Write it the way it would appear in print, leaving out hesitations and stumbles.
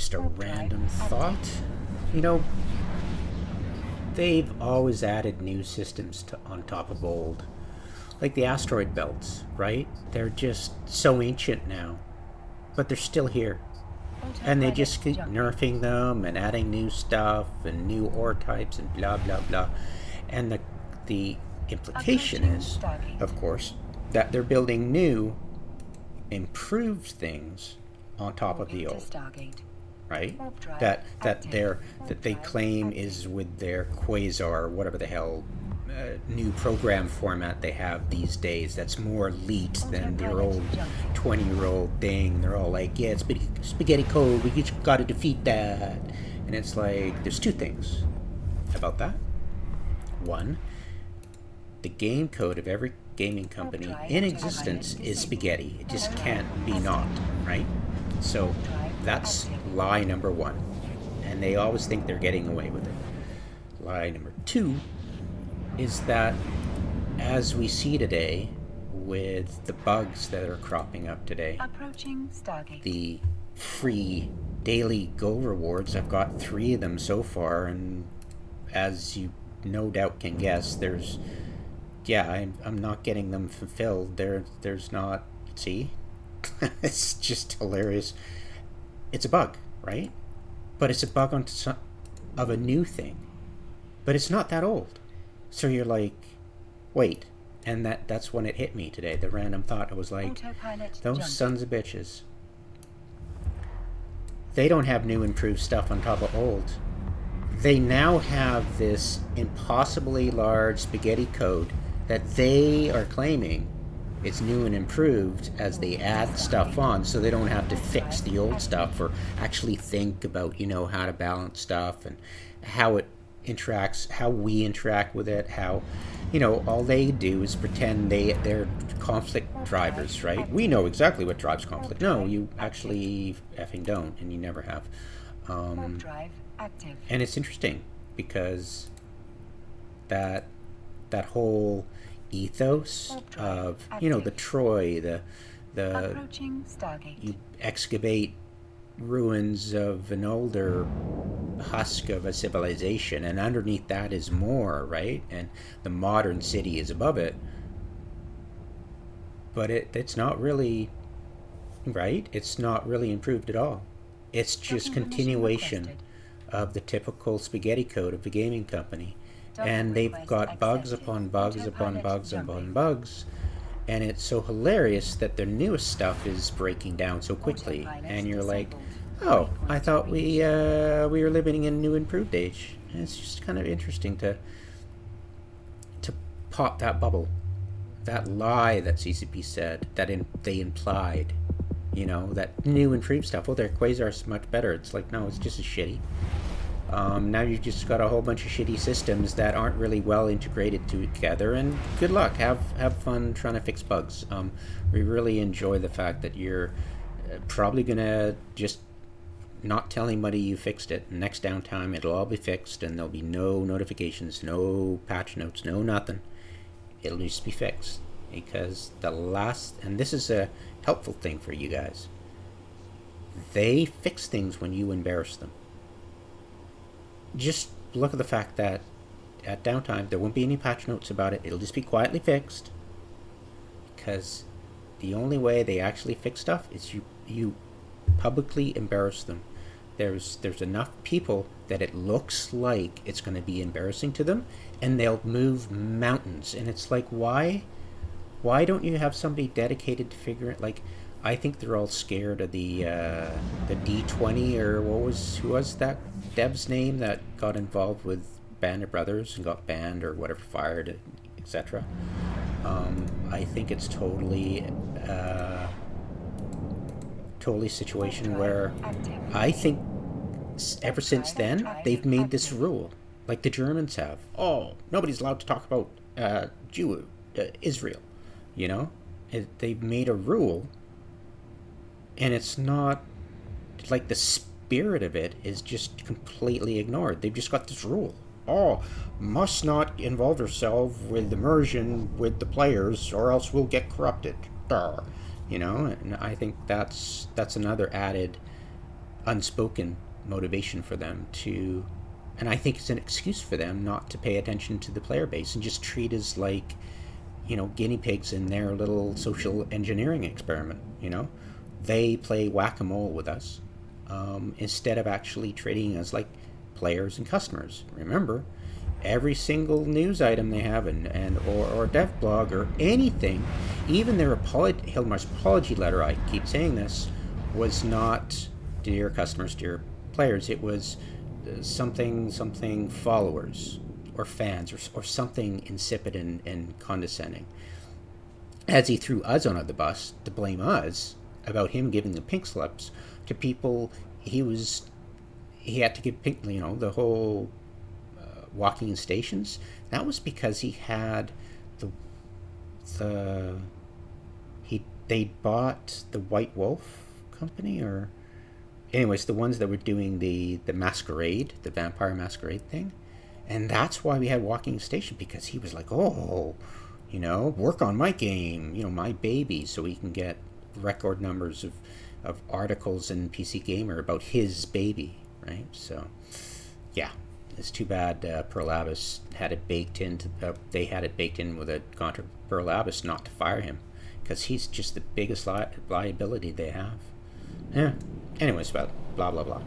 just a random thought. You know, they've always added new systems on top of old. Like the asteroid belts, right? They're just so ancient now, but they're still here. And they just keep nerfing them and adding new stuff and new ore types and blah blah blah. And the implication is, of course, that they're building new, improved things on top of the old, right? That they claim is with their Quasar, whatever the hell new program format they have these days. That's more elite than their old 20-year-old thing. They're all like, yeah, it's spaghetti code. We just got to defeat that. And it's like, there's two things about that. One, the game code of every gaming company in existence is spaghetti. It just can't be not, right? So that's lie number one. And they always think they're getting away with it. Lie number two is that, as we see today with the bugs that are cropping up today, the free daily go rewards, I've got 3 of them so far, and as you no doubt can guess, I'm not getting them fulfilled. There's not, see? It's just hilarious. It's a bug, right? But it's a bug of a new thing. But it's not that old. So you're like, wait. And that's when it hit me today, the random thought. I was like, those sons of bitches. They don't have new improved stuff on top of old. They now have this impossibly large spaghetti code that they are claiming it's new and improved as they add stuff on, so they don't have to fix the old stuff or actually think about, how to balance stuff and how it interacts, how we interact with it, how, all they do is pretend they're conflict drivers, right? We know exactly what drives conflict. No, you actually effing don't, and you never have. And it's interesting because that whole ethos of, the Troy, the you excavate ruins of an older husk of a civilization, and underneath that is more, right? And the modern city is above it. But it's not really, right? It's not really improved at all. It's just continuation of the typical spaghetti code of the gaming company. And they've got bugs upon bugs upon bugs upon bugs. And it's so hilarious that their newest stuff is breaking down so quickly. And you're like, oh, I thought we were living in a new improved age. And it's just kind of interesting to pop that bubble. That lie that CCP said, that they implied. That new improved stuff. Well, their Quasar's much better. It's like, no, it's just as shitty. Now you've just got a whole bunch of shitty systems that aren't really well integrated together, and good luck. Have fun trying to fix bugs. We really enjoy the fact that you're probably gonna just not tell anybody you fixed it. Next downtime, it'll all be fixed, and there'll be no notifications, no patch notes, no nothing. It'll just be fixed, because and this is a helpful thing for you guys, they fix things when you embarrass them. Just look at the fact that at downtime there won't be any patch notes about it. It'll just be quietly fixed, because the only way they actually fix stuff is you publicly embarrass them. There's enough people that it looks like it's going to be embarrassing to them, and they'll move mountains. And it's like, why don't you have somebody dedicated to figure it? Like, I think they're all scared of the D20, or who was that dev's name that got involved with Band of Brothers and got banned or whatever, fired, etc. I think it's totally situation where I think ever since then they've made this rule, like the Germans have. Oh, nobody's allowed to talk about Israel. They've made a rule. And it's not like the spirit of it is just completely ignored. They've just got this rule. Oh, must not involve yourself with immersion with the players, or else we'll get corrupted. And I think that's another added unspoken motivation for them to, and I think it's an excuse for them not to pay attention to the player base and just treat us like, guinea pigs in their little social engineering experiment. They play whack-a-mole with us, instead of actually treating us like players and customers. Remember, every single news item they have or dev blog or anything, even their Hilmar's apology letter, I keep saying this, was not dear customers, dear players. It was something followers or fans or something insipid and condescending. As he threw us under the bus to blame us about him giving the pink slips to people he had to give pink, the whole walking in stations. That was because he had they bought the White Wolf company, or anyways, the ones that were doing the masquerade, the vampire masquerade thing. And that's why we had walking station, because he was like, work on my game, my baby, so he can get record numbers of articles in PC Gamer about his baby, right? So, yeah, it's too bad Pearl Abbas had it baked into. They had it baked in with a contract with Pearl Abbas not to fire him, because he's just the biggest liability they have. Yeah. Anyways, blah blah blah.